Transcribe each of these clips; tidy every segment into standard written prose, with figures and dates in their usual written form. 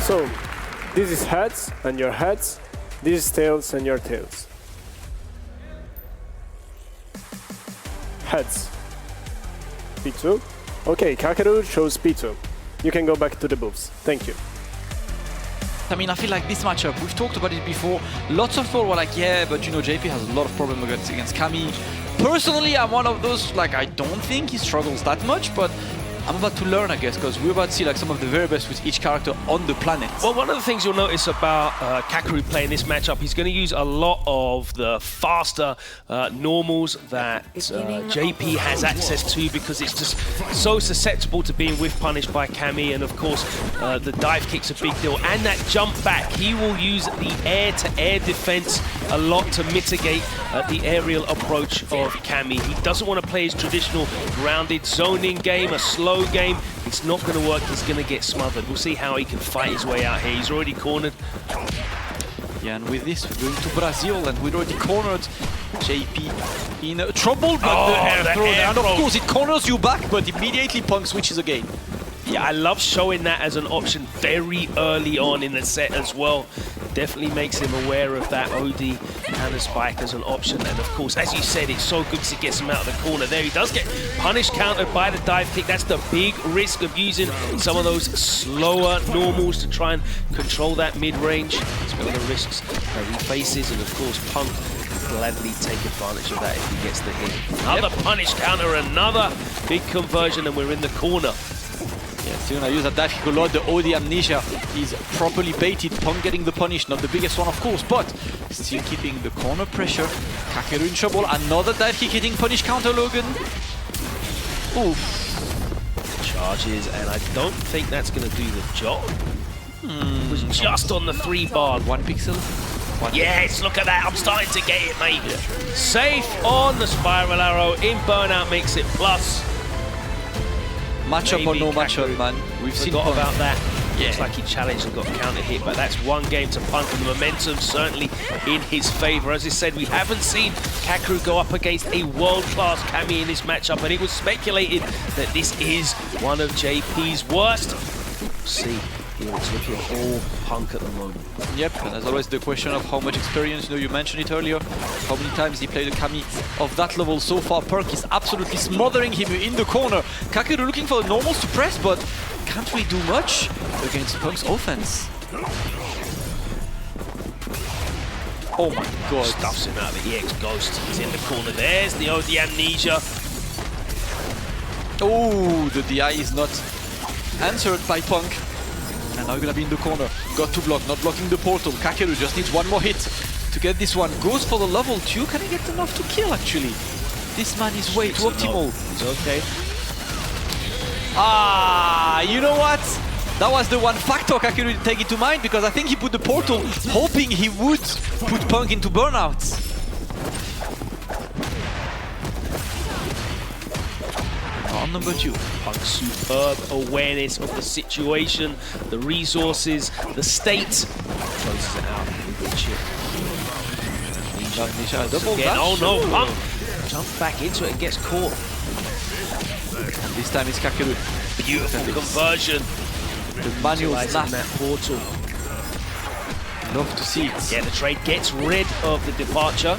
So, this is heads and your heads. This is tails and your tails. Heads. P2. Okay, KAKERU shows P2. You can go back to the booths. Thank you. I mean, I feel like this matchup, we've talked about it before. Lots of people were like, yeah, but you know, JP has a lot of problems against Kami. Personally, I'm one of those, like, I don't think he struggles that much, but I'm about to learn, I guess, because we're about to see like some of the very best with each character on the planet. Well, one of the things you'll notice about KAKERU playing this matchup, he's going to use a lot of the faster normals that JP has access to, because it's just so susceptible to being whiff punished by Kami, and of course the dive kick's a big deal. And that jump back, he will use the air-to-air defense a lot to mitigate the aerial approach of Kami. He doesn't want to play his traditional grounded zoning game, a slow game. It's not going to work. He's going to get smothered. We'll see how he can fight his way out here. He's already cornered. Yeah, and with this, we're going to Brazil, and we'd already cornered JP in trouble, but the air throw, and of course it corners you back, but immediately Punk switches again. Yeah, I love showing that as an option very early on in the set as well. Definitely makes him aware of that OD counter spike as an option. And of course, as you said, it's so good to get him out of the corner. There he does get punished, countered by the dive kick. That's the big risk of using some of those slower normals to try and control that mid-range. It's one of the risks that he faces. And of course, Punk will gladly take advantage of that if he gets the hit. Another punish counter, another big conversion, and we're in the corner. Yeah, still gonna use that dive kick a lot. The OD amnesia is properly baited. Punk getting the punish, not the biggest one of course, but still keeping the corner pressure. KAKERU in trouble. Another dive kick hitting punish counter, Logan. Oof. Charges, and I don't think that's gonna do the job. It was just on the 3 bar. 1 pixel. Yes, look at that. I'm starting to get it, mate. Yeah. Safe on the spiral arrow. In burnout makes it plus. Matchup or no matchup, man. We've forgot about that. Yeah. Looks like he challenged and got counter hit, but that's one game to Punk, and the momentum certainly in his favor. As I said, we haven't seen KAKERU go up against a world-class Kami in this matchup, and it was speculated that this is one of JP's worst. We'll see. It's looking all Punk at the moment. Yep, and there's always the question of how much experience. You know, you mentioned it earlier. How many times he played a Kami of that level so far? Punk is absolutely smothering him in the corner. KAKERU looking for the normals to press, but can't really do much against Punk's offense. Oh my god. Stuffs him out of the EX Ghost. He's in the corner. There's the OD amnesia. Oh, the DI is not answered by Punk. And now you're gonna be in the corner. Got to block, not blocking the portal. KAKERU just needs one more hit to get this one. Goes for the level 2. Can he get enough to kill, actually? This man is way too optimal. It's okay. Ah, you know what? That was the one factor KAKERU didn't take into mind, because I think he put the portal hoping he would put Punk into burnout. On number 2. Punk's superb awareness of the situation, the resources, the state. Closes it out. Good chip. Double dash. Oh no, Punk jumps back into it and gets caught. And this time it's KAKERU. Beautiful conversion. The manual snap. That portal. Love to see it. Yeah, the trade gets rid of the departure.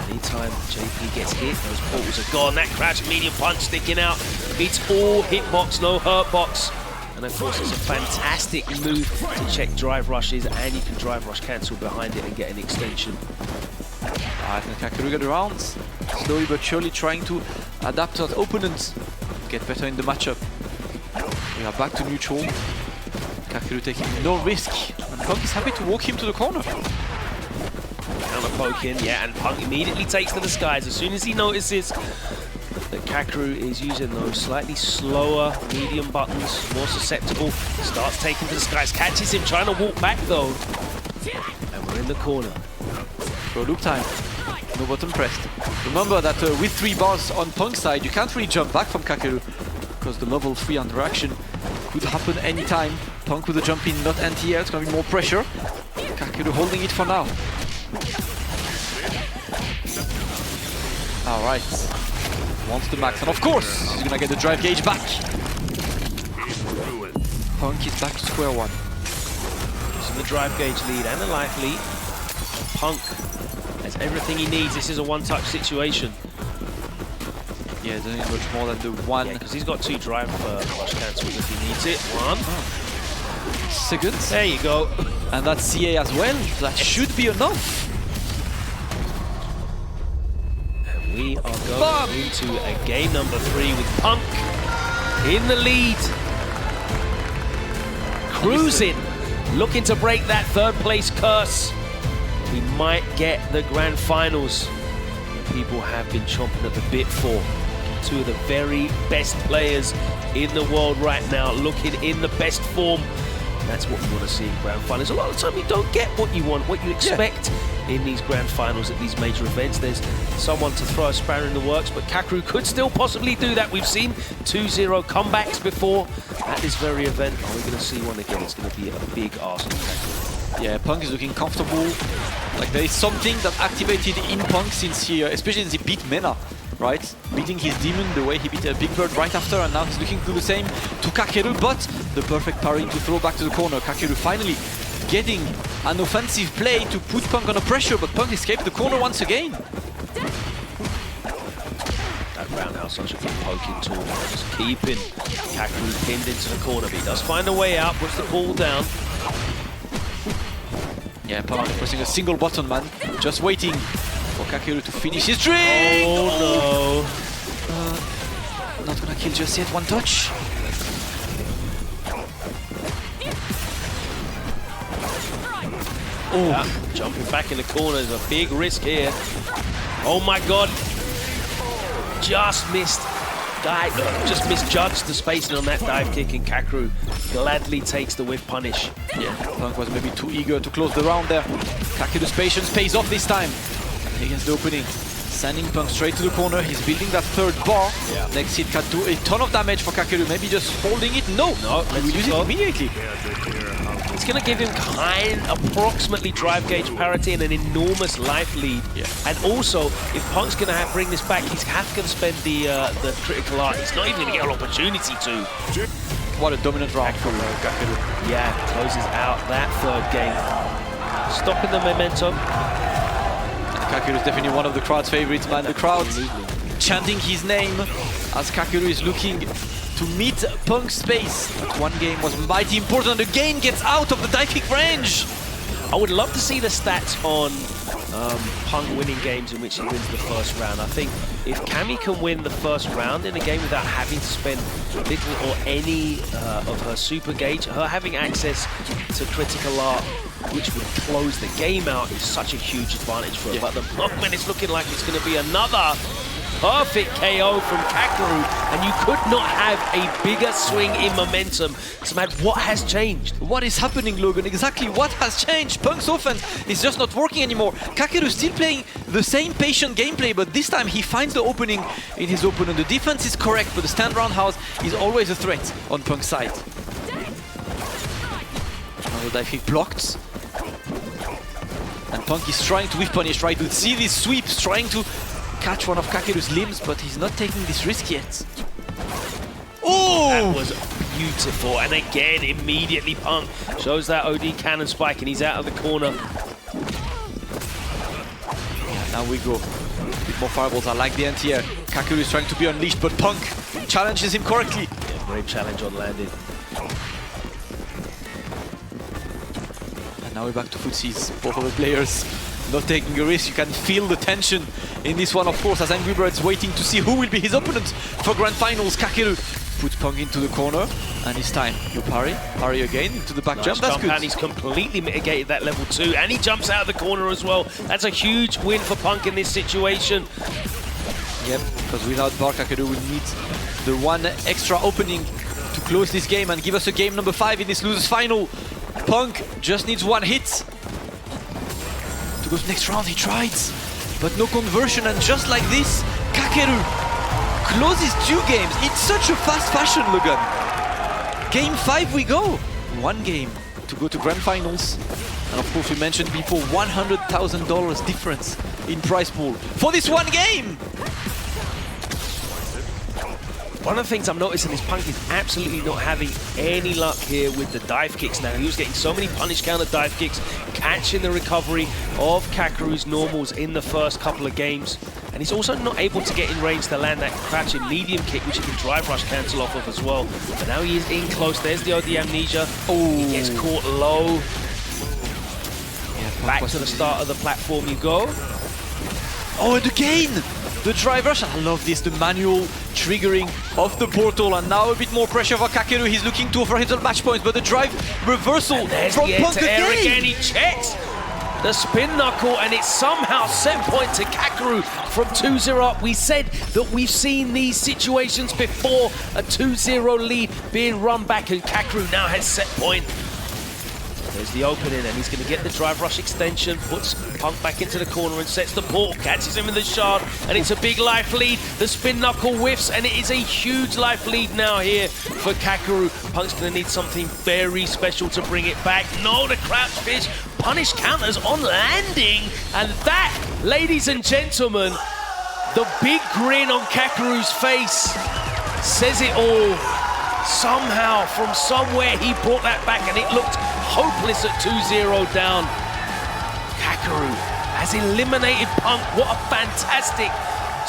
Anytime JP gets hit, those portals are gone. That crouch medium punch sticking out. It's all hitbox, no hurt box. And of course, it's a fantastic move to check drive rushes, and you can drive rush cancel behind it and get an extension. I think KAKERU got around. Slowly but surely trying to adapt to that opponent. Get better in the matchup. We are back to neutral. KAKERU taking no risk. And Punk is happy to walk him to the corner. Counter poking, yeah, and Punk immediately takes to the skies as soon as he notices that KAKERU is using those slightly slower medium buttons, more susceptible. Starts taking to the skies, catches him trying to walk back though. And we're in the corner. For loop time. No button pressed. Remember that with 3 bars on Punk's side, you can't really jump back from KAKERU, because the level 3 interaction could happen anytime. Punk with a jump in, not anti-air, it's gonna be more pressure. KAKERU holding it for now. Alright. Wants the max, and of course, he's gonna get the drive gauge back. Punk is back to square one. Using the drive gauge lead and the life lead. Punk has everything he needs. This is a one-touch situation. Yeah, doesn't need much more than the one. Yeah, because he's got 2 drive rush cancels if he needs it. 1. Second. There you go. And that's CA as well. That should be enough. And we are going into a game number 3 with Punk in the lead. Cruising, looking to break that 3rd place curse. We might get the grand finals that people have been chomping at the bit for. 2 of the very best players in the world right now, looking in the best form. That's what we want to see in grand finals. A lot of the time you don't get what you want, what you expect in these grand finals at these major events. There's someone to throw a spanner in the works, but KAKERU could still possibly do that. We've seen 2-0 comebacks before at this very event. Are we going to see one again? It's going to be a big ask on KAKERU. Yeah, Punk is looking comfortable. Like there is something that activated in Punk since he, especially since he beat Mena, right? Beating his demon the way he beat Big Bird right after, and now he's looking to do the same to KAKERU, but the perfect parry to throw back to the corner. KAKERU finally getting an offensive play to put Punk under pressure, but Punk escaped the corner once again. That roundhouse, such a good poking tool. Just keeping KAKERU pinned into the corner, but he does find a way out, puts the ball down. Yeah, Punk pressing a single button, man. Just waiting for KAKERU to finish his drink! Oh no! Not gonna kill just yet, 1 touch. Oh, yeah, jumping back in the corner is a big risk here. Oh my god! Just missed. Just misjudged the spacing on that dive kick, and KAKERU gladly takes the whiff punish. Yeah, Punk was maybe too eager to close the round there. KAKERU's patience pays off this time against the opening. Sending Punk straight to the corner. He's building that 3rd bar. Yeah. Next hit can do a ton of damage for KAKERU. Maybe just holding it. No, he will use it immediately. It's going to give him approximately drive gauge parity and an enormous life lead. Yeah. And also, if Punk's going to bring this back, he's going to spend the critical art. He's not even going to get an opportunity to. What a dominant round for KAKERU. Yeah, closes out that 3rd game. Stopping the momentum. KAKERU is definitely one of the crowd's favorites, man. The crowd chanting his name as KAKERU is looking to meet Punk's space. That 1 game was mighty important. Again gets out of the dive kick range. I would love to see the stats on Punk winning games in which he wins the 1st round. I think if Cammy can win the 1st round in a game without having to spend little or any of her super gauge, her having access to critical art, which would close the game out, is such a huge advantage for her. Yeah. But the moment it's looking like it's going to be another perfect KO from KAKERU, and you could not have a bigger swing in momentum. So, man, what has changed? What is happening, Logan? Exactly what has changed? Punk's offense is just not working anymore. KAKERU still playing the same patient gameplay, but this time he finds the opening in his opponent. The defense is correct, but the stand roundhouse is always a threat on Punk's side. Now the dive kick blocked. And Punk is trying to whiff punish, right? To see these sweeps, trying to catch one of KAKERU's limbs, but he's not taking this risk yet. Oh! That was beautiful, and again, immediately Punk shows that OD cannon spike, and he's out of the corner. Yeah, now we go. A bit more fireballs. I like the anti-air. KAKERU is trying to be unleashed, but Punk challenges him correctly. Yeah, great challenge on landing. And now we're back to footsies. Both of the players not taking a risk. You can feel the tension in this one, of course, as Angry Bird's waiting to see who will be his opponent for grand finals. KAKERU puts Punk into the corner, and it's time. You parry again into the back Nice jump. That's good. And he's completely mitigated that level 2, and he jumps out of the corner as well. That's a huge win for Punk in this situation. Yep, because without bar, KAKERU will need the 1 extra opening to close this game and give us a game number 5 in this losers final. Punk just needs 1 hit to go to the next round. He tried, but no conversion, and just like this, KAKERU closes 2 games in such a fast fashion, Logan. Game 5 we go. 1 game to go to grand finals. And of course we mentioned before, $100,000 difference in prize pool for this 1 game. One of the things I'm noticing is Punk is absolutely not having any luck here with the dive kicks now. He was getting so many punish counter dive kicks, catching the recovery of KAKERU's normals in the first couple of games. And he's also not able to get in range to land that crouching medium kick, which he can drive rush cancel off of as well. But now he is in close. There's the OD amnesia. Oh, he gets caught low. Back to the start of the platform you go. Oh, and again! The drive rush, I love this, the manual triggering of the portal, and now a bit more pressure for KAKERU. He's looking to offer himself match points, but the drive reversal from Punk again. He checks the spin knuckle, and it's somehow set point to KAKERU from 2-0 up. We said that we've seen these situations before, a 2-0 lead being run back, and KAKERU now has set point. There's the opening, and he's going to get the drive rush extension, puts Punk back into the corner and sets the portal, catches him in the shard, and it's a big life lead. The spin knuckle whiffs, and it is a huge life lead now here for KAKERU. Punk's going to need something very special to bring it back. No, the crouch fish, punish counters on landing, and that, ladies and gentlemen, the big grin on KAKERU's face says it all. Somehow, from somewhere, he brought that back, and it looked hopeless at 2-0 down. KAKERU has eliminated Punk. What a fantastic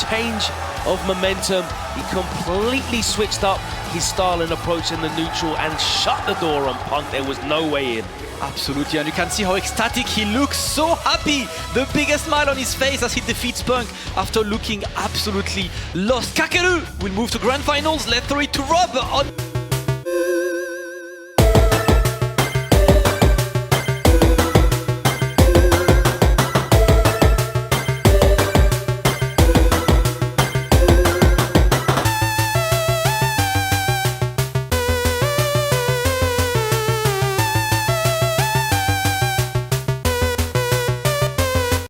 change of momentum. He completely switched up his style and approach in the neutral and shut the door on Punk. There was no way in. Absolutely, and you can see how ecstatic he looks, so happy! The biggest smile on his face as he defeats Punk after looking absolutely lost. KAKERU will move to Grand Finals. Let's throw it to Rob on